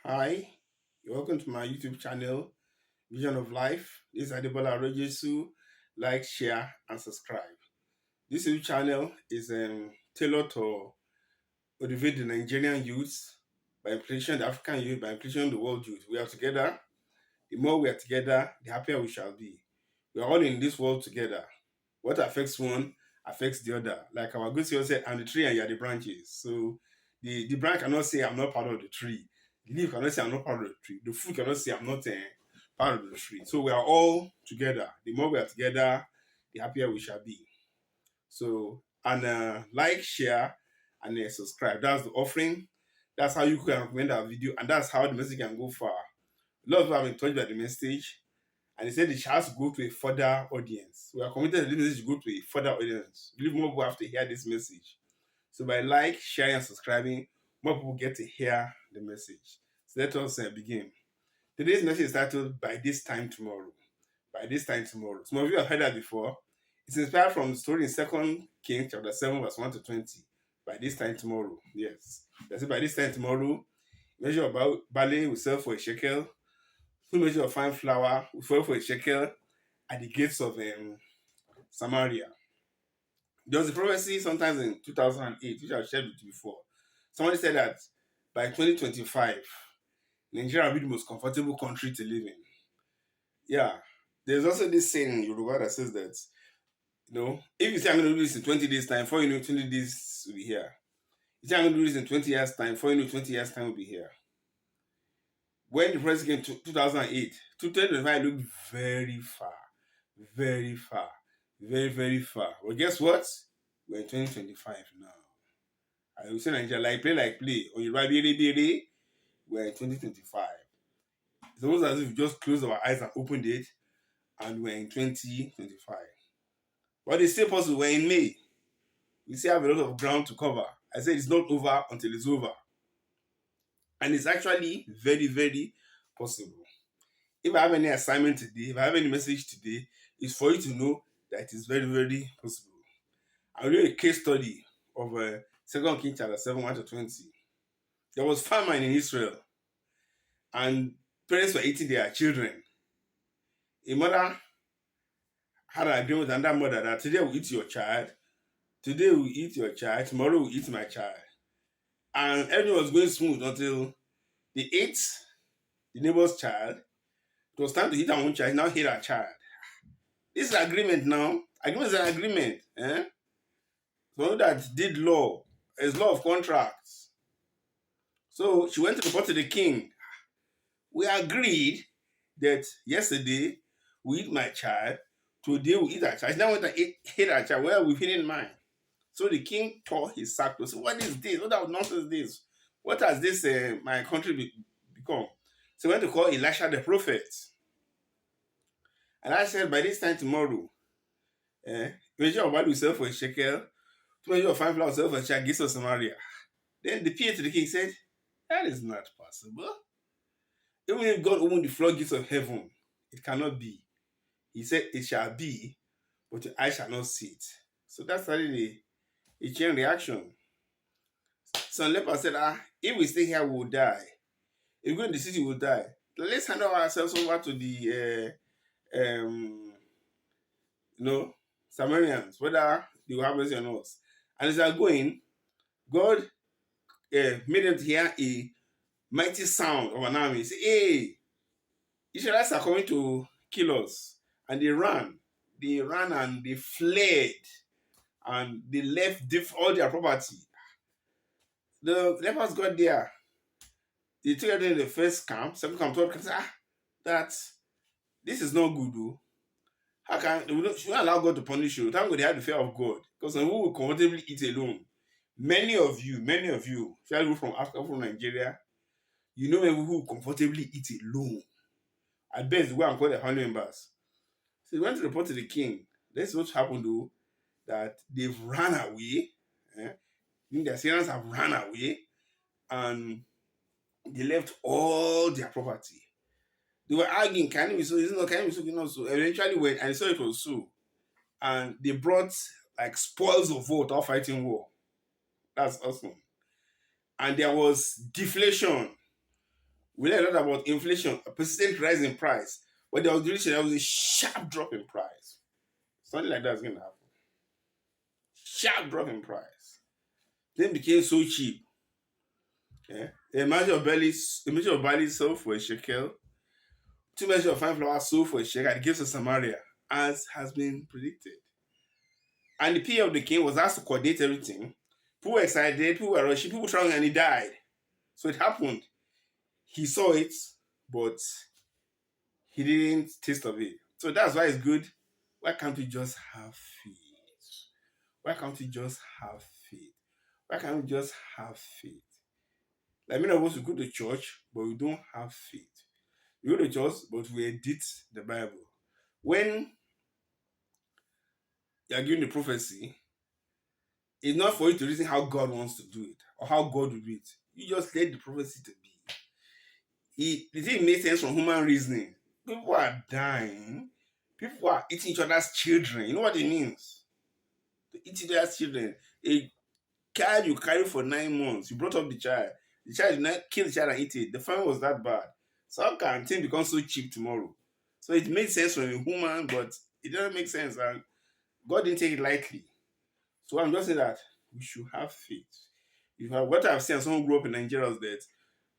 Hi, welcome to my YouTube channel, Vision of Life. This is Adebola Rojesu. Like, share, and subscribe. This YouTube channel is tailored to motivate the Nigerian youth by implication the African youth, by implication the world youth. We are together. The more we are together, the happier we shall be. We are all in this world together. What affects one affects the other. Like our good CEO said, I'm the tree and you're the branches. So the branch cannot say I'm not part of the tree. The leaf cannot say I'm not part of the tree. The fruit cannot say I'm not part of the tree. So we are all together. The more we are together, the happier we shall be. So and like, share, and subscribe. That's the offering. That's how you can recommend our video, and that's how the message can go far. A lot of people have been touched by the message, and he said it has to go to a further audience. We are committed to this message to go to a further audience. We believe more people have to hear this message. So by like, sharing, and subscribing, more people get to hear the message. So let us begin. Today's message is titled "By This Time Tomorrow." By this time tomorrow. Some of you have heard that before. It's inspired from the story in Second Kings chapter 7, verse 1 to 20. By this time tomorrow. Yes. That's it. By this time tomorrow, measure of barley will sell for a shekel. Full measure of fine flour will sell for a shekel at the gates of Samaria. There was a prophecy sometimes in 2008, which I've shared with you before. Somebody said that by 2025, Nigeria will be the most comfortable country to live in. Yeah. There's also this saying in Yoruba that says that, if you say I'm going to do this in 20 days' time, before you know 20 days will be here. You say I'm going to do this in 20 years' time, before you know 20 years' time will be here. When the president came to 2008, 2025 looked very far, very far, very, very far. But guess what? We're in 2025 now. I will say Nigeria like play. On your right, we're in 2025. It's almost as if we just closed our eyes and opened it, and we're in 2025. But it's still possible. We're in May. We still have a lot of ground to cover. I said it's not over until it's over. And it's actually very, very possible. If I have any assignment today, if I have any message today, it's for you to know that it is very, very possible. I'll do a case study of 2 Kings chapter 7, 1 to 20. There was famine in Israel, and parents were eating their children. A mother had an agreement with another mother that today we'll eat your child, today we'll eat your child, tomorrow we'll eat my child. And everything was going smooth until they ate the neighbor's child. It was time to eat our own child, now hate our child. This is agreement now. Agreement is an agreement. So that did law. It's law of contracts. So she went to report to the king. We agreed that yesterday we eat my child, today we eat our child. She now went and hit our child. Well, we've hidden mine. So the king tore his sack to say, what is this? What kind of nonsense is this? What has this my country become? So he went to call Elisha the prophet. And I said, by this time tomorrow, measure of value will sell for a shekel, two measure of fine flour will sell for a shekel, gates of Samaria. Then the PA to the king said, that is not possible. Even if God opened the floodgates of heaven, it cannot be. He said, it shall be, but your eye shall not see it. So that's started a chain reaction. Some lepers said, if we stay here, we'll die. If we go in the city, we'll die. Let's hand ourselves over to the Samaritans, whether they will have mercy on us. And as they are going, God made them to hear a mighty sound of an army. He said, hey, Israelites are coming to kill us. And they ran. They ran and they fled. And they left all their property. The lepers got there. They took them in the first camp, second camp, third camp. Said, that this is not good, though. How can should we allow God to punish you? Thank God they have the fear of God. Because who will comfortably eat alone? Many of you, especially from Africa, from Nigeria, you know people who comfortably eat alone. At best, go and call the family members. So he went to report to the king. That's what happened though, that they've run away. The Assyrians have run away and they left all their property. They were arguing, can it be so? Is it not? Can it be so? Not so. Eventually went and they saw it was so. And they brought like spoils of war without fighting war. That's awesome. And there was deflation. We learned a lot about inflation, a persistent rise in price. But there was a sharp drop in price. Something like that is going to happen. Sharp drop in price. Then became so cheap. Yeah. A measure of barley sold for a shekel. 2 measures of fine flour sold for a shekel at the gates of Samaria, as has been predicted. And the PA of the king was asked to coordinate everything. People were excited, people were rushing, people traveling, and he died. So it happened. He saw it, but he didn't taste of it. So that's why it's good. Why can't we just have faith? Why can't we just have faith? Why can't we just have faith? Like many of us, we go to church, but we don't have faith. We go to church, but we edit the Bible. When you are given the prophecy, it's not for you to reason how God wants to do it or how God will do it. You just let the prophecy to be. It didn't make sense from human reasoning. People are dying. People are eating each other's children. You know what it means? To eat each other's children. A child you carry for 9 months, you brought up the child. The child did not kill the child and eat it. The famine was that bad. So how can things become so cheap tomorrow? So it made sense from a human, but it doesn't make sense. And God didn't take it lightly. So I'm just saying that we should have faith. What I've seen, someone who grew up in Nigeria was that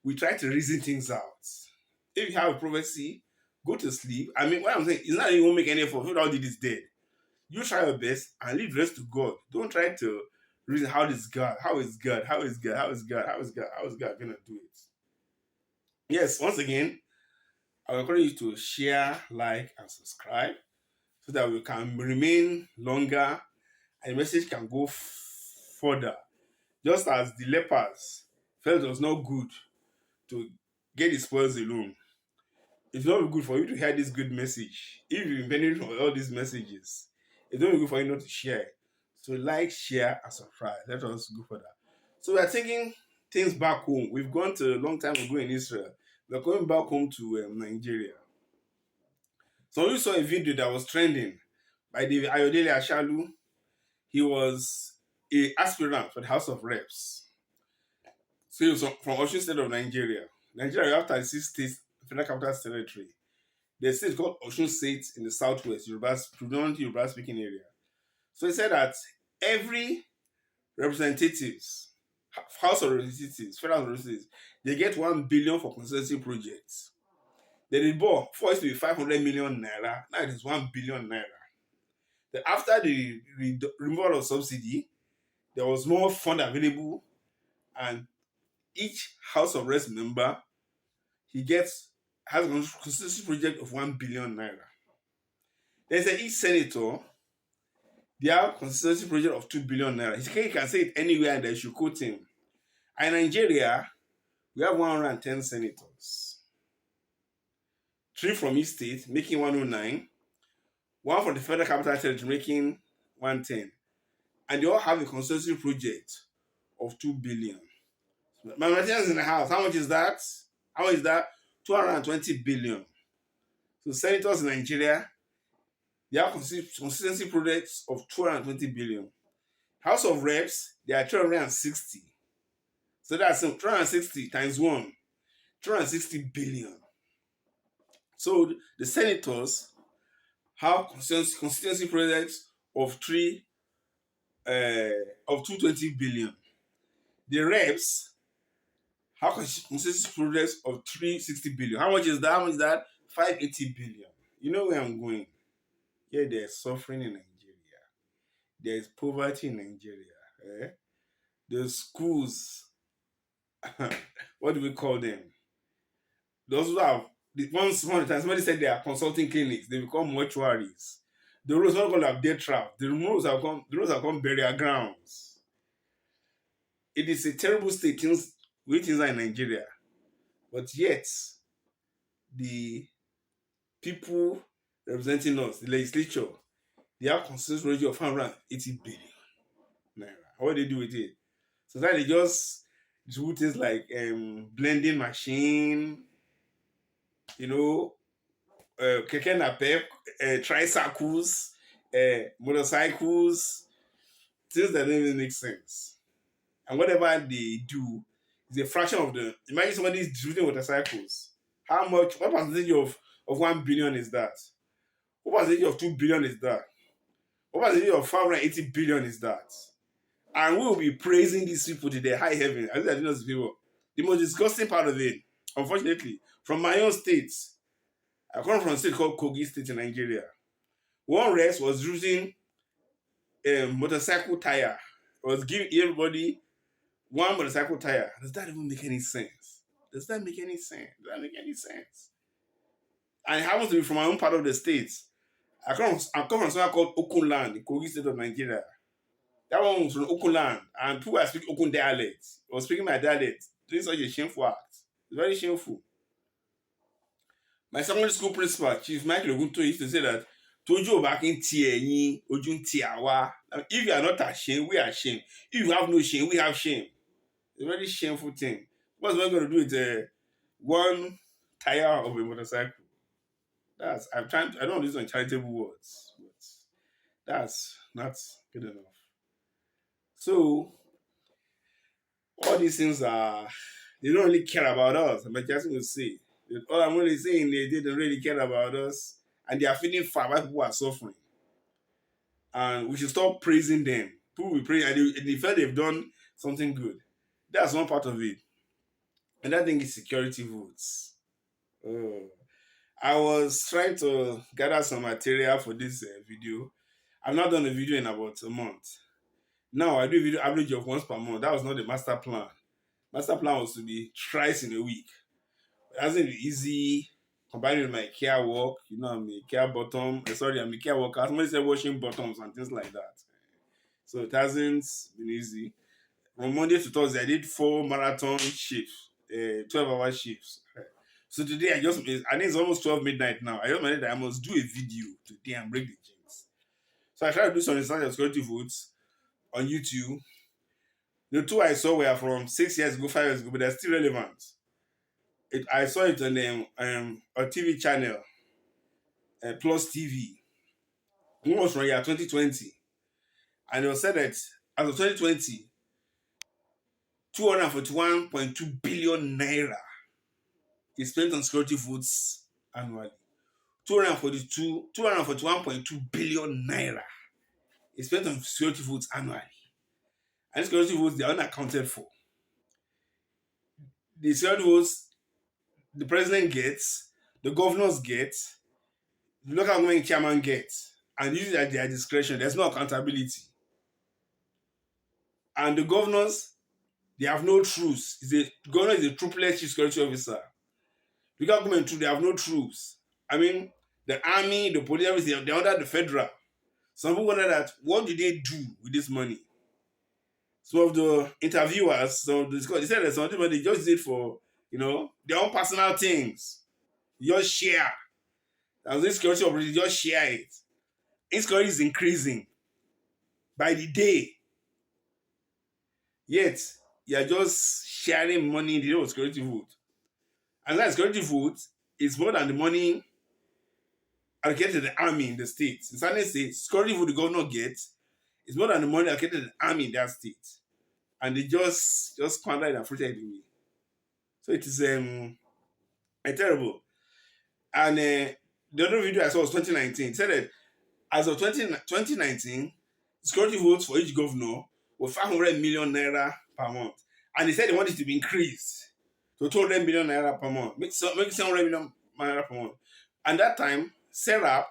we try to reason things out. If you have a prophecy, go to sleep. I mean, what I'm saying is not that you won't make any effort. Who all did is dead. You try your best and leave the rest to God. Don't try to reason how is God, how is God, how is God, how is God, how is God, how is God gonna do it. Yes, once again, I encourage you to share, like, and subscribe so that we can remain longer and the message can go further. Just as the lepers felt it was not good to get the spoils alone, it's not good for you to hear this good message. If you've benefited from all these messages, it's not good for you not to share. So like, share, and subscribe. Let us go further. So we are taking things back home. We've gone to a long time ago in Israel. We're going back home to Nigeria. So we saw a video that was trending by David Ayodele Ashalu. He was a aspirant for the House of Reps. So he was from Osun State of Nigeria. Nigeria, after 36 states, Federal Capital Territory. The state is called Osun State in the southwest, predominantly Yoruba speaking area. So he said that every representatives, House of Representatives, Federal Representatives, they get 1 billion for constituency projects. The report before used to be 500 million naira, now it is 1 billion naira. Then after the removal of subsidy, there was more fund available, and each House of Reps member has a constituency project of 1 billion naira. Then each senator, they have constituency project of 2 billion naira. He can say it anywhere and they should quote him. And in Nigeria, we have 110 senators. 3 from each state, making 109. 1 from the Federal Capital Territory, making 110. And they all have a constituency project of 2 billion. My materials in the house, how much is that? How much is that? 220 billion. So senators in Nigeria, they have constituency projects of 220 billion. House of Reps, they are 360. So that's 360 times 1, 360 billion. So the senators have constituency projects of 220 billion. The reps have constituency projects of 360 billion. How much is that? How much is that? 580 billion. You know where I'm going. Yeah, there's suffering in Nigeria. There's poverty in Nigeria. Eh? The schools, what do we call them? Those who have, once upon a time, somebody said they are consulting clinics, they become mortuaries. The roads are not going to have death trap. The roads have come burial grounds. It is a terrible state with things in Nigeria. But yet, the people representing us, the legislature, they have constituency ratio of 180 billion naira. What do they do with it? So that they just do things like blending machine, keke napep, tricycles, motorcycles, things that don't even make sense. And whatever they do, It's a fraction of the. Imagine somebody is distributing motorcycles. How much? What percentage of 1 billion is that? What percentage of 2 billion is that? What percentage of 580 billion is that? And we will be praising these people to the high heaven. I think that those people. The most disgusting part of it, unfortunately, from my own state, I come from a state called Kogi State in Nigeria. One rest was using a motorcycle tire. Was giving everybody one motorcycle tire. Does that even make any sense? Does that make any sense? Does that make any sense? And it happens to be from my own part of the state. I come from somewhere called Okunland, the Kogi State of Nigeria. That one was from Okunland, and people are speaking Okun dialect, or speaking my dialect, doing such a shameful act. It's very shameful. My secondary school principal, Chief Michael Ogunto, used to say that Tojo back in Tieni, Ojun Tiawa. If you are not ashamed, we are ashamed. If you have no shame, we have shame. It's a very shameful thing. What's we're going to do with one tire of a motorcycle? I don't want to use on charitable words, but that's not good enough. So all these things they don't really care about us. I'm just going to say that all I'm really saying they don't really care about us, and they are feeling far while people are suffering. And we should stop praising them. People will pray and they feel they've done something good. That's one part of it. And that thing is security votes. Oh. I was trying to gather some material for this video. I've not done a video in about a month. Now I do a video average of once per month. That was not the master plan. Master plan was to be thrice in a week. It hasn't been easy combined with my care work. You know, I'm a care bottom. I'm a care worker. Somebody said washing bottoms and things like that. So it hasn't been easy. From Monday to Thursday, I did 4 marathon shifts, 12-hour shifts. So today I think it's almost 12 midnight now. I just managed that I must do a video today and break the jinx. So I tried to do some research on security votes on YouTube. The two I saw were from 6 years ago, 5 years ago, but they're still relevant. I saw it on a TV channel, Plus TV. One was from year 2020. And it was said that as of 2020, 241.2 billion naira is spent on security votes annually. 241.2 billion naira is spent on security votes annually. And security votes, they are unaccounted for. The security votes the president gets, the governors get, the local government chairman gets, and use it at their discretion. There's no accountability. And the governors, they have no troops. The governor is a trooplet chief security officer. The local government, too, they have no troops. I mean, the army, the police, everything, they're under the federal. Some people wonder that, what do they do with this money? Some of the interviewers, they said that some of them, they just did it for, their own personal things. Just share. As this security operation, just share it. Insecurity is increasing by the day. Yet, you're just sharing money in the name of security vote. And that security vote is more than the money allocated to the army in the state. In certain states, security vote the governor gets is more than the money allocated to the army in that state. And they just squander it and fruited it away. So it is terrible. And the other video I saw was 2019. It said that as of 2019, security votes for each governor were 500 million naira per month. And they said they wanted it to be increased to 200 million naira per month. Make 700 million naira per month. And that time, SERAP,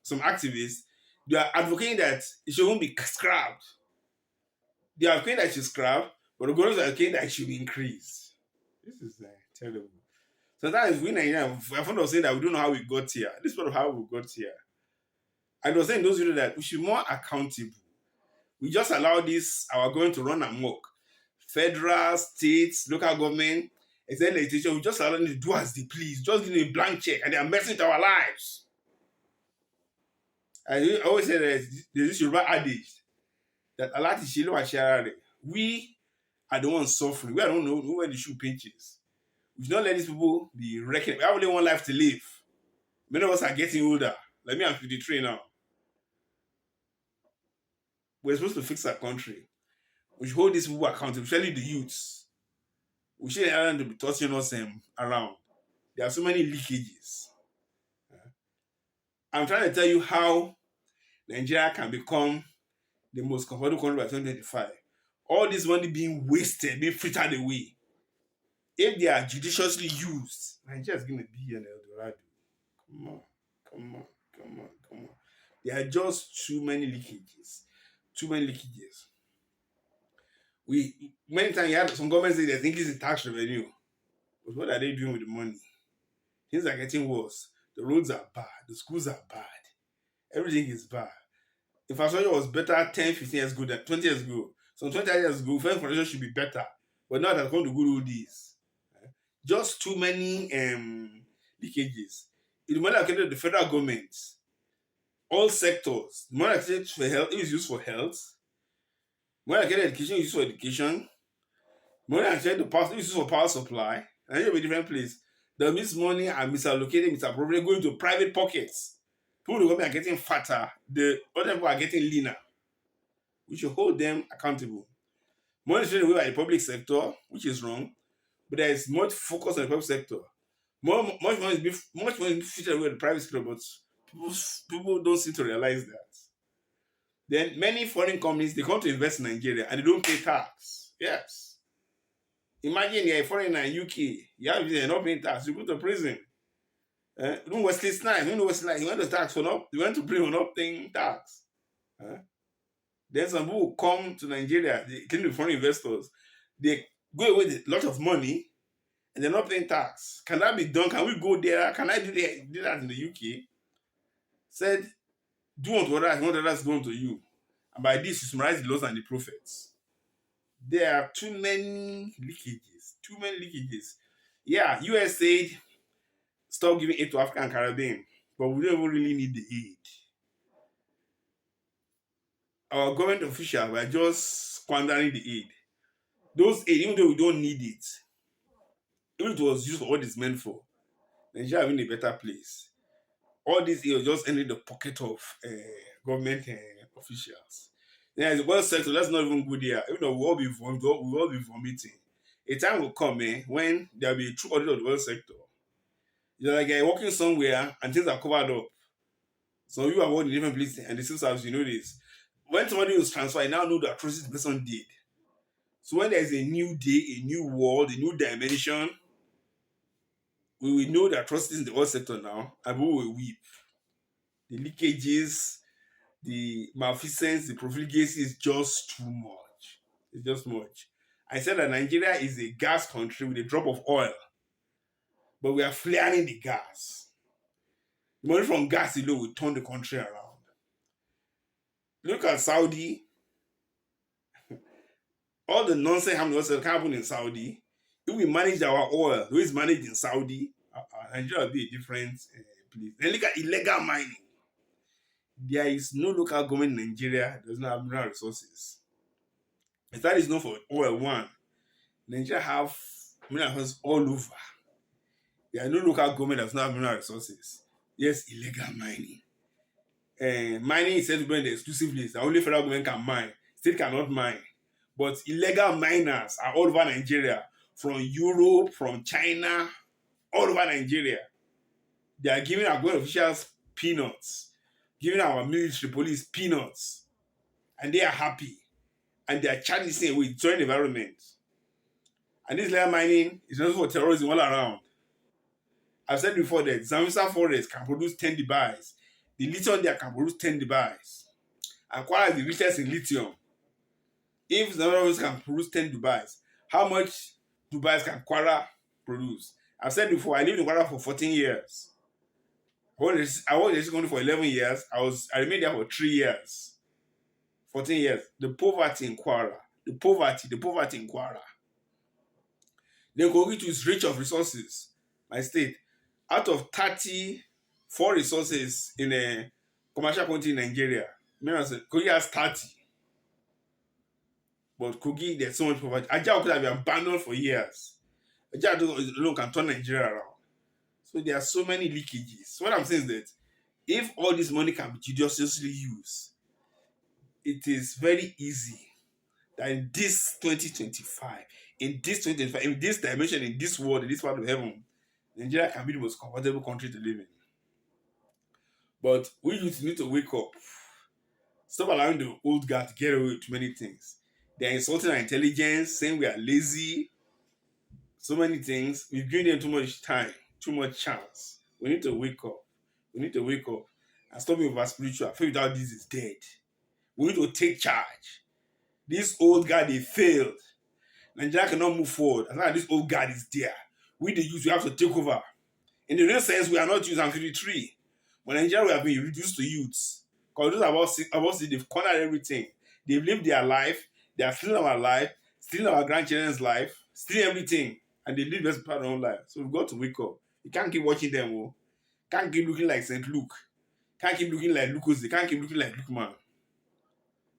some activists, they are advocating that it shouldn't be scrapped. They are advocating that it should scrap, but the governors are advocating that it should be increased. This is terrible. Sometimes we Nigerians are fond of saying that we don't know how we got here. This is part of how we got here. I was saying in those videos that we should be more accountable. We just allow this, our government to run amok. Federal, states, local government, executive legislation, we just allow them to do as they please. Just give them a blank check and they are messing with our lives. I always say that there's this Yoruba adage that we are the ones suffering. We don't know where the shoe pinches. We should not let these people be reckoning. We have only one life to live. Many of us are getting older. Like me, I'm 53 now. We're supposed to fix our country. We should hold these people accountable, especially the youths. We shouldn't allow them to be tossing us around. There are so many leakages. I'm trying to tell you how Nigeria can become the most comfortable country by 2025. All this money being wasted, being frittered away. If they are judiciously used, Nigeria is going to be an Eldorado. Come on, come on, come on, come on. There are just too many leakages. Too many leakages. Many times you have some governments say there's increase in tax revenue. But what are they doing with the money? Things are getting worse. The roads are bad. The schools are bad. Everything is bad. Infrastructure was better 10, 15 years ago than 20 years ago. So 20 years ago, first infrastructure should be better. But now that's going to good old days. Just too many leakages. In the money allocated to the federal government, all sectors, the money allocated for health is used for health. Money allocated to education is used for education. Money allocated to power is used for power supply. And you'll be a different place. The money are misallocated, misappropriated, going to private pockets. People in the government are getting fatter. The other people are getting leaner. We should hold them accountable. Money is taken away by the public sector, which is wrong, but there is much focus on the public sector. Much money is fitted away in the private sector, but people don't seem to realize that. Then many foreign companies, they come to invest in Nigeria and they don't pay tax. Yes. Imagine you're a foreigner in UK, you're not paying tax, you go to prison. Wesley Snipes, he went to tax for not, he went to prison for not paying tax. Then some people come to Nigeria, they came to foreign investors, they go away with a lot of money and they're not paying tax. Can that be done? Can we go there? Can I do that in the UK? Said, do unto others, what others do unto you. And by this, you summarize the laws and the prophets. There are too many leakages. Too many leakages. Yeah, US said, stop giving aid to Africa and Caribbean. But we don't even really need the aid. Our government officials were just squandering the aid. Those aid, even though we don't need it, even if it was used for what it's meant for, Nigeria is in a better place. All this aid was just entering the pocket of government officials. Then as the world sector, let's not even go there. Even though we'll all be vomiting. A time will come when there'll be a true audit of the world sector. You're like you're working somewhere and things are covered up. So you are working in different places and the civil service, you know this. When somebody was transferred, you now know the atrocities the person did. So when there's a new day, a new world, a new dimension, we will know the atrocities in the world sector now, and we will weep. The leakages, the malfeasance, the profligacy is just too much. It's just much. I said that Nigeria is a gas country with a drop of oil, but we are flaring the gas. The money from gas alone will turn the country around. Look at Saudi. All the nonsense can happen in Saudi. If we manage our oil, the way it's managed in Saudi, Nigeria will be a different place. Then look at illegal mining. There is no local government in Nigeria that does not have mineral resources. If that is not for oil, one, Nigeria have mineral resources all over. There are no local government that does not have mineral resources. Yes, illegal mining. Mining is said to be in the exclusive list. The only federal government can mine. State cannot mine. But illegal miners are all over Nigeria, from Europe, from China, all over Nigeria. They are giving our government officials peanuts, giving our military police peanuts, and they are happy. And they are charging this thing with destroying the environment. And this illegal mining is also for terrorism all around. I've said before that Zambia forest can produce 10 Dubais. The lithium there can produce 10 Dubais. And Kwara is the richest in lithium. If Zambia can produce 10 Dubais, how much Dubais can Kwara produce? I've said before, I lived in Kwara for 14 years. I was in this country for 11 years. I remained there for 3 years. 14 years. The poverty in Kwara. The poverty in Kwara. Then Kogi is rich of resources. My state. Out of 34 resources in a commercial country in Nigeria, Kogi has 30. But Kogi, there's so much poverty. Ajah could have been abandoned for years. Ajah alone can turn Nigeria around. So there are so many leakages. So what I'm saying is that if all this money can be judiciously used, it is very easy that in this 2025, in this dimension, in this world, in this part of heaven, Nigeria can be the most comfortable country to live in. But we youth need to wake up. Stop allowing the old guard to get away with many things. They're insulting our intelligence, saying we are lazy, so many things. We've given them too much time, too much chance. We need to wake up. We need to wake up and stop being over spiritual. Faith without this is dead. We need to take charge. This old guard, they failed. Nigeria cannot move forward as long as this old guard is there. We the youth, we have to take over. In the real sense, we are not youth and 53. But Nigeria, we have been reduced to youths. Because those about six, they've cornered everything. They've lived their life. They are stealing our life, stealing our grandchildren's life, stealing everything. And they live best part of their own life. So we've got to wake up. You can't keep watching them. Oh. Can't keep looking like St. Luke. Can't keep looking like Lucas. They can't keep looking like Luke man.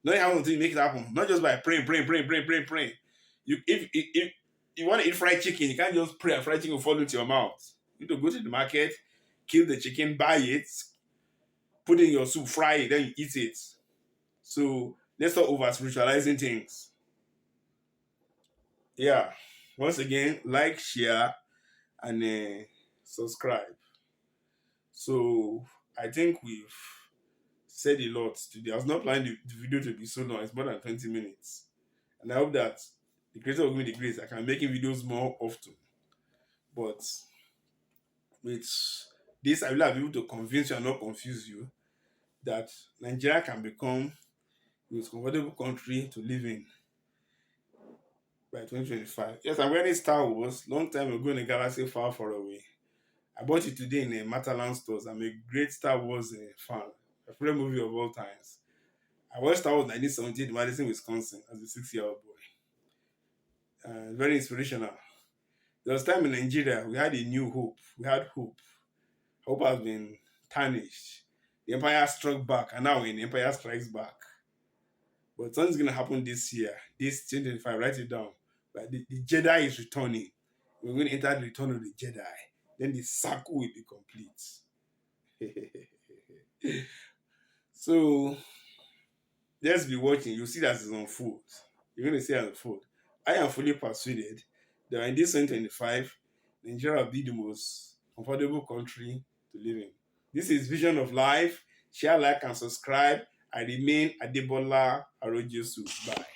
Not how to make it happen. Not just by praying. If you want to eat fried chicken, you can't just pray and fried chicken will fall into your mouth. You need to go to the market, kill the chicken, buy it, put it in your soup, fry it, then you eat it. So let's not over spiritualizing things. Yeah. Once again, like, share, and subscribe. So I think we've said a lot today. I was not planning the video to be so long. It's more than 20 minutes. And I hope that the creator will give me the grace. I can make videos more often. But with this, I will have been able to convince you and not confuse you that Nigeria can become the most comfortable country to live in by 2025. Yes, I'm wearing Star Wars. Long time ago in a galaxy far, far away. I bought it today in a Matalan stores. I'm a great Star Wars fan. My favorite movie of all times. I watched Star Wars 1978 in Madison, Wisconsin as a 6-year-old boy. Very inspirational. There was time in Nigeria, we had a new hope. We had hope. Hope has been tarnished. The Empire struck back, and now the Empire strikes back. But something's going to happen this year, this 2025, write it down. But the Jedi is returning. We're going to enter the return of the Jedi. Then the circle will be complete. So, let's be watching. You'll see that it's unfold. You're going to see it unfold. I am fully persuaded that in this 2025, Nigeria will be the most comfortable country to live in. This is Vision of Life. Share, like, and subscribe. I remain Adebola Arojesu. Bye.